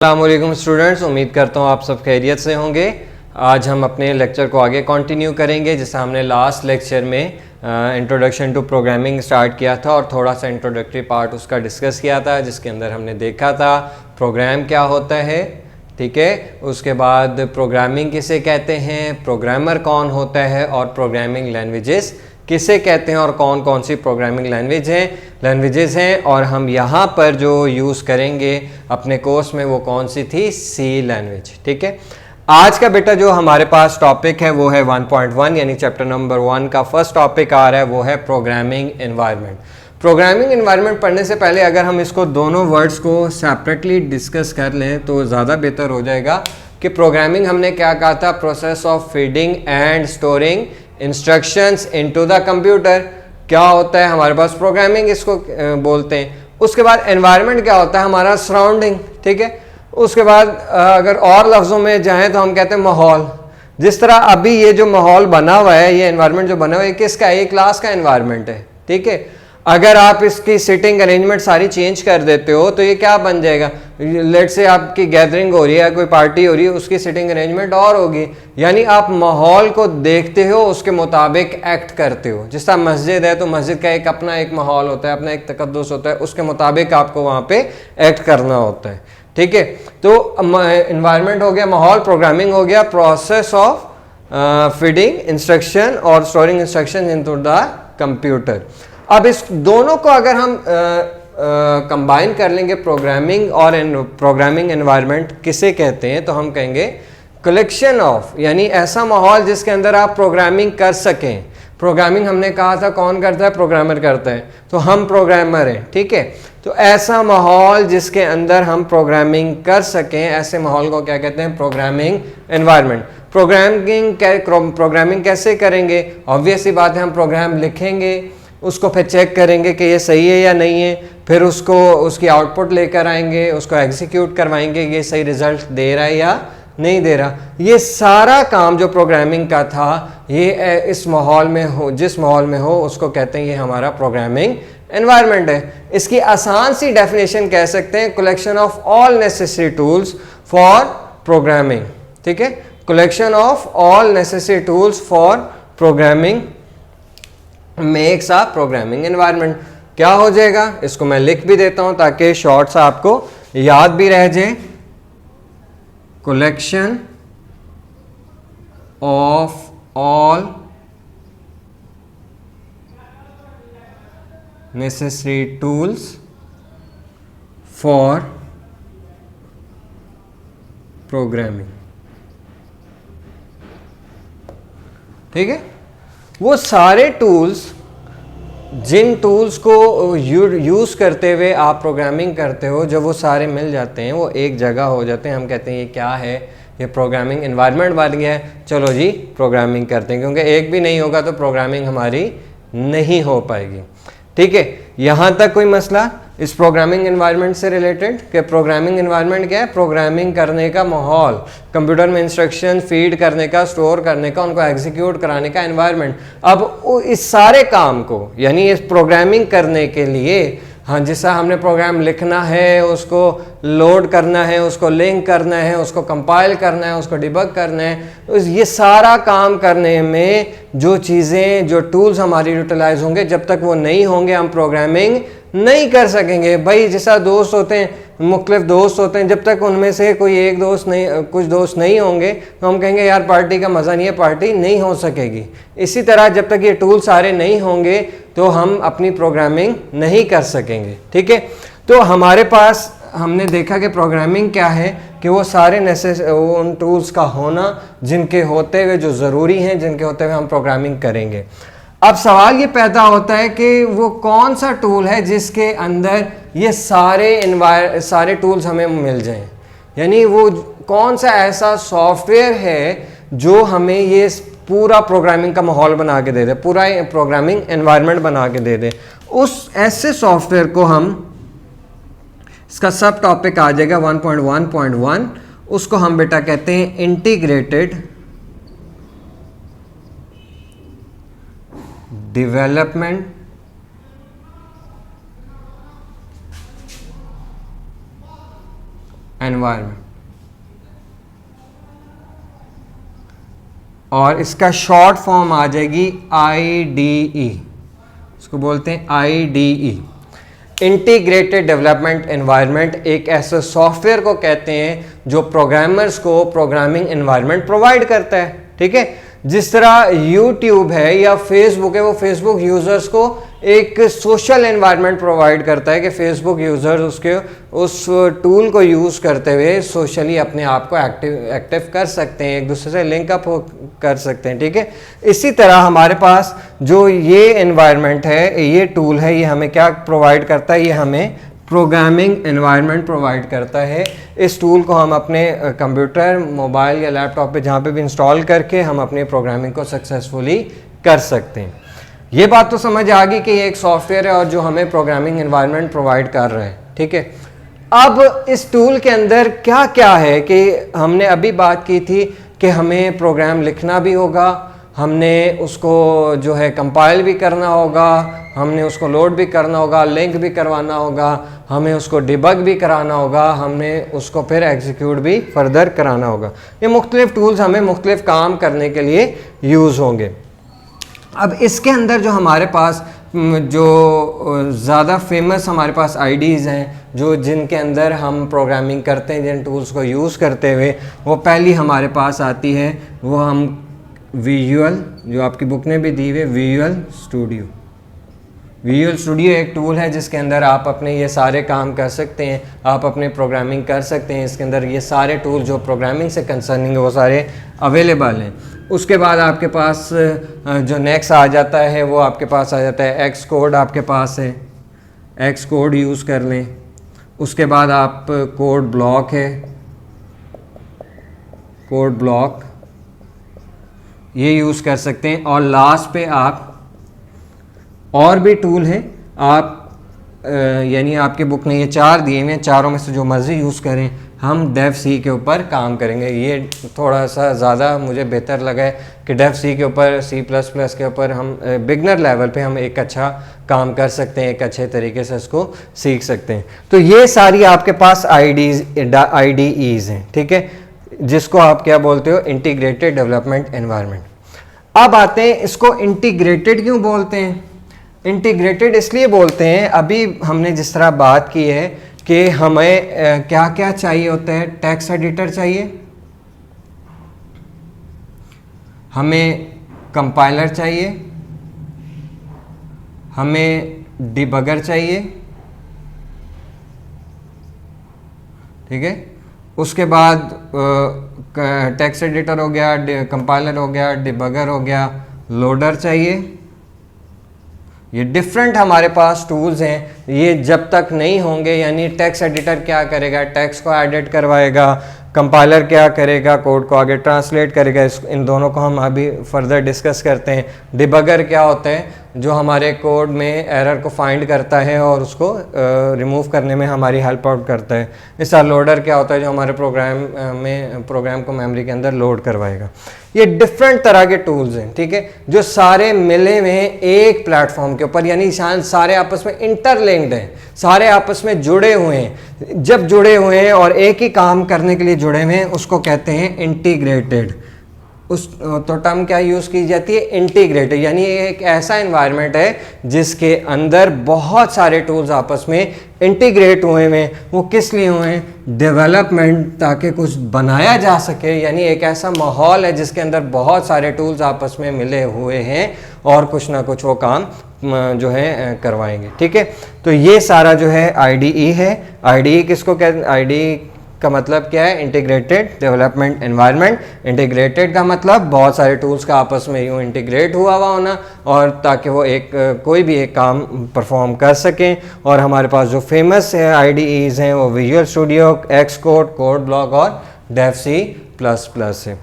अस्सलामुअलैकुम स्टूडेंट्स, उम्मीद करता हूँ आप सब खैरियत से होंगे। आज हम अपने लेक्चर को आगे कंटिन्यू करेंगे, जैसे हमने लास्ट लेक्चर में इंट्रोडक्शन टू प्रोग्रामिंग स्टार्ट किया था और थोड़ा सा इंट्रोडक्टरी पार्ट उसका डिस्कस किया था, जिसके अंदर हमने देखा था प्रोग्राम क्या होता है, ठीक है। उसके बाद प्रोग्रामिंग किसे कहते हैं, प्रोग्रामर कौन होता है और प्रोग्रामिंग लैंग्वेजेस किसे कहते हैं और कौन कौन सी प्रोग्रामिंग लैंग्वेजेस हैं और हम यहाँ पर जो यूज़ करेंगे अपने कोर्स में वो कौन सी थी, सी लैंग्वेज, ठीक है। आज का बेटा जो हमारे पास टॉपिक है वो है 1.1 यानी चैप्टर नंबर 1 का फर्स्ट टॉपिक आ रहा है, वो है प्रोग्रामिंग एनवायरनमेंट। प्रोग्रामिंग एनवायरनमेंट पढ़ने से पहले अगर हम इसको दोनों वर्ड्स को सेपरेटली डिस्कस कर लें तो ज़्यादा बेहतर हो जाएगा कि प्रोग्रामिंग हमने क्या कहा था, process of feeding and storing instructions into the computer. क्या होता है हमारे पास, प्रोग्रामिंग इसको बोलते हैं। उसके बाद एनवायरनमेंट क्या होता है, हमारा सराउंडिंग, ठीक है। उसके बाद अगर और लफ्ज़ों में जाएं तो हम कहते हैं माहौल। जिस तरह अभी ये जो माहौल बना हुआ है, ये एनवायरनमेंट जो बना हुआ है, किसका है, ये क्लास का एनवायरनमेंट है, ठीक है। अगर आप इसकी सिटिंग अरेंजमेंट सारी चेंज कर देते हो तो ये क्या बन जाएगा, लेट से आपकी गैदरिंग हो रही है, कोई पार्टी हो रही है, उसकी सिटिंग अरेंजमेंट और होगी। यानी आप माहौल को देखते हो, उसके मुताबिक एक्ट करते हो। जिस तरह मस्जिद है तो मस्जिद का एक अपना एक माहौल होता है, अपना एक तकद्दुस होता है, उसके मुताबिक आपको वहाँ पे एक्ट करना होता है, ठीक है। तो एनवायरनमेंट हो गया माहौल, प्रोग्रामिंग हो गया प्रोसेस ऑफ फीडिंग इंस्ट्रक्शन और storing instruction into the computer. अब इस दोनों को अगर हम कंबाइन कर लेंगे, प्रोग्रामिंग और प्रोग्रामिंग एनवायरनमेंट किसे कहते हैं, तो हम कहेंगे कलेक्शन ऑफ, यानी ऐसा माहौल जिसके अंदर आप प्रोग्रामिंग कर सकें। प्रोग्रामिंग हमने कहा था कौन करता है, प्रोग्रामर करता है, तो हम प्रोग्रामर हैं, ठीक है। तो ऐसा माहौल जिसके अंदर हम प्रोग्रामिंग कर सकें, ऐसे माहौल को क्या कहते हैं, प्रोग्रामिंग एनवायरनमेंट। प्रोग्रामिंग कैसे करेंगे, ऑब्वियस सी बात है, हम प्रोग्राम लिखेंगे, उसको फिर चेक करेंगे कि ये सही है या नहीं है, फिर उसको उसकी आउटपुट लेकर आएंगे, उसको एग्जीक्यूट करवाएंगे, ये सही रिजल्ट दे रहा है या नहीं दे रहा। ये सारा काम जो प्रोग्रामिंग का था, ये इस माहौल में हो, जिस माहौल में हो, उसको कहते हैं ये हमारा प्रोग्रामिंग एनवायरनमेंट है। इसकी आसान सी डेफिनेशन कह सकते हैं, collection of all necessary tools for programming, ठीक है। Collection of all necessary tools for programming makes a programming environment. क्या हो जाएगा, इसको मैं लिख भी देता हूं ताकि शॉर्ट सा आपको याद भी रह जाए। Collection of all necessary tools for programming, ठीक है। वो सारे टूल्स, जिन टूल्स को यूज़ करते हुए आप प्रोग्रामिंग करते हो, जब वो सारे मिल जाते हैं, वो एक जगह हो जाते हैं, हम कहते हैं ये क्या है, ये प्रोग्रामिंग एनवायरनमेंट बन गया है, चलो जी प्रोग्रामिंग करते हैं। क्योंकि एक भी नहीं होगा तो प्रोग्रामिंग हमारी नहीं हो पाएगी, ठीक है। यहाँ तक कोई मसला इस प्रोग्रामिंग एनवायरनमेंट से रिलेटेड, कि प्रोग्रामिंग एनवायरनमेंट क्या है, प्रोग्रामिंग करने का माहौल, कंप्यूटर में इंस्ट्रक्शन फीड करने का, स्टोर करने का, उनको एग्जीक्यूट कराने का एनवायरनमेंट। अब इस सारे काम को, यानी इस प्रोग्रामिंग करने के लिए, हाँ, जैसा हमने प्रोग्राम लिखना है, उसको लोड करना है, उसको लिंक करना है, उसको कंपाइल करना है, उसको डिबग करना है, तो ये सारा काम करने में जो चीज़ें, जो टूल्स हमारी यूटिलाइज होंगे, जब तक वो नहीं होंगे हम प्रोग्रामिंग नहीं कर सकेंगे। भाई जैसा दोस्त होते हैं, मुख्तलिफ दोस्त होते हैं, जब तक उनमें से कोई एक दोस्त नहीं, कुछ दोस्त नहीं होंगे तो हम कहेंगे यार पार्टी का मज़ा नहीं है, पार्टी नहीं हो सकेगी। इसी तरह जब तक ये टूल सारे नहीं होंगे तो हम अपनी प्रोग्रामिंग नहीं कर सकेंगे, ठीक है। तो हमारे पास हमने देखा कि प्रोग्रामिंग क्या है, कि वो सारे उन टूल्स का होना जिनके होते हुए, जो ज़रूरी हैं, जिनके होते हुए हम प्रोग्रामिंग करेंगे। अब सवाल ये पैदा होता है कि वो कौन सा टूल है जिसके अंदर ये सारे टूल्स हमें मिल जाएं, यानी वो कौन सा ऐसा सॉफ्टवेयर है जो हमें ये पूरा प्रोग्रामिंग का माहौल बना के दे दे, पूरा प्रोग्रामिंग एनवायरनमेंट बना के दे दे। उस ऐसे सॉफ्टवेयर को हम, इसका सब टॉपिक आ जाएगा 1.1.1, उसको हम बेटा कहते हैं इंटीग्रेटेड डेवलपमेंट एनवायरनमेंट, और इसका शॉर्ट फॉर्म आ जाएगी IDE, इसको बोलते हैं IDE। इंटीग्रेटेड डेवलपमेंट एनवायरनमेंट एक ऐसे सॉफ्टवेयर को कहते हैं जो प्रोग्रामर्स को प्रोग्रामिंग एनवायरनमेंट प्रोवाइड करता है, ठीक है। जिस तरह YouTube है या Facebook है, वो Facebook यूजर्स को एक सोशल एनवायरनमेंट प्रोवाइड करता है कि Facebook यूजर्स उसके उस टूल को यूज़ करते हुए सोशली अपने आप को एक्टिव कर सकते हैं, एक दूसरे से लिंक अप कर सकते हैं, ठीक है। इसी तरह हमारे पास जो ये एनवायरनमेंट है, ये टूल है, ये हमें क्या प्रोवाइड करता है, ये हमें प्रोग्रामिंग एनवायरनमेंट प्रोवाइड करता है। इस टूल को हम अपने कंप्यूटर, मोबाइल या लैपटॉप पे जहाँ पे भी इंस्टॉल करके हम अपनी प्रोग्रामिंग को सक्सेसफुली कर सकते हैं। ये बात तो समझ आ गई कि ये एक सॉफ्टवेयर है और जो हमें प्रोग्रामिंग एनवायरनमेंट प्रोवाइड कर रहा है, ठीक है। अब इस टूल के अंदर क्या क्या है कि हमने अभी बात की थी कि हमें प्रोग्राम लिखना भी होगा, हमने उसको जो है कंपाइल भी करना होगा, हमने उसको लोड भी करना होगा, लिंक भी करवाना होगा, हमें उसको डिबग भी कराना होगा, हमने उसको फिर एग्जीक्यूट भी फर्दर कराना होगा। ये मुख्तलिफ टूल्स हमें मुख्तलिफ काम करने के लिए यूज़ होंगे। अब इसके अंदर जो हमारे पास जो ज़्यादा फेमस हमारे पास IDEs हैं, जो जिनके अंदर हम प्रोग्रामिंग करते हैं, जिन टूल्स को यूज़ करते हुए, वो पहली हमारे पास आती है, वो हम विजुअल, जो आपकी बुक ने भी दी हुई है, विजुअल स्टूडियो। विजुअल स्टूडियो एक टूल है जिसके अंदर आप अपने ये सारे काम कर सकते हैं, आप अपने प्रोग्रामिंग कर सकते हैं। इसके अंदर ये सारे टूल जो प्रोग्रामिंग से कंसर्निंग है वो सारे अवेलेबल हैं। उसके बाद आपके पास जो नेक्स्ट आ जाता है वो आपके पास आ जाता है Xcode, आपके पास है Xcode यूज़ कर लें। उसके बाद आप कोड ब्लॉक है, कोड ब्लॉक ये यूज़ कर सकते हैं। और लास्ट पे आप और भी टूल हैं, आप यानी आपके बुक ने ये 4 दिए हुए हैं, चारों में से जो मर्ज़ी यूज़ करें। हम डेव सी के ऊपर काम करेंगे, ये थोड़ा सा ज़्यादा मुझे बेहतर लगा है कि डेव सी के ऊपर, C++ के ऊपर हम बिगनर लेवल पे हम एक अच्छा काम कर सकते हैं, एक अच्छे तरीके से इसको सीख सकते हैं। तो ये सारी आपके पास IDEs हैं, ठीक है, जिसको आप क्या बोलते हो, इंटीग्रेटेड डेवलपमेंट एनवायरनमेंट। अब आते हैं इसको इंटीग्रेटेड क्यों बोलते हैं। इंटीग्रेटेड इसलिए बोलते हैं, अभी हमने जिस तरह बात की है कि हमें क्या क्या चाहिए होता है, टेक्स्ट एडिटर चाहिए, हमें कंपाइलर चाहिए, हमें डिबगर चाहिए, ठीक है। उसके बाद टेक्स्ट एडिटर हो गया, कंपाइलर हो गया, डिबगर हो गया, लोडर चाहिए। ये डिफरेंट हमारे पास टूल्स हैं। ये जब तक नहीं होंगे, यानी टेक्स्ट एडिटर क्या करेगा, टेक्स्ट को एडिट करवाएगा, कंपाइलर क्या करेगा, कोड को आगे ट्रांसलेट करेगा, इन दोनों को हम अभी फर्दर डिस्कस करते हैं। डिबगर क्या होता है, जो हमारे कोड में एरर को फाइंड करता है और उसको रिमूव करने में हमारी हेल्प आउट करता है। इस तरह लोडर क्या होता है, जो हमारे प्रोग्राम को मेमोरी के अंदर लोड करवाएगा। ये डिफरेंट तरह के टूल्स हैं, ठीक है, जो सारे मिले हुए हैं एक प्लेटफॉर्म के ऊपर, यानी सारे आपस में इंटरलिंक्ड हैं, सारे आपस में जुड़े हुए हैं। जब जुड़े हुए हैं और एक ही काम करने के लिए जुड़े हुए हैं, उसको कहते हैं इंटीग्रेटेड। उस तो टर्म क्या यूज़ की जाती है, इंटीग्रेटेड, यानी एक ऐसा एनवायरनमेंट है जिसके अंदर बहुत सारे टूल्स आपस में इंटीग्रेट हुए हैं। वो किस लिए हुए हैं, डेवलपमेंट, ताकि कुछ बनाया जा सके। यानी एक ऐसा माहौल है जिसके अंदर बहुत सारे टूल्स आपस में मिले हुए हैं और कुछ ना कुछ वो काम जो है करवाएंगे, ठीक है। तो ये सारा जो है IDE है। IDE किसको कहते हैं, IDE का मतलब क्या है, इंटीग्रेटेड डेवलपमेंट एनवायरनमेंट। इंटीग्रेटेड का मतलब बहुत सारे टूल्स का आपस में यूँ इंटीग्रेट हुआ होना, और ताकि वो एक कोई भी एक काम परफॉर्म कर सकें। और हमारे पास जो फेमस है IDEs हैं वो visual studio, Xcode, code block और डेव C++ है।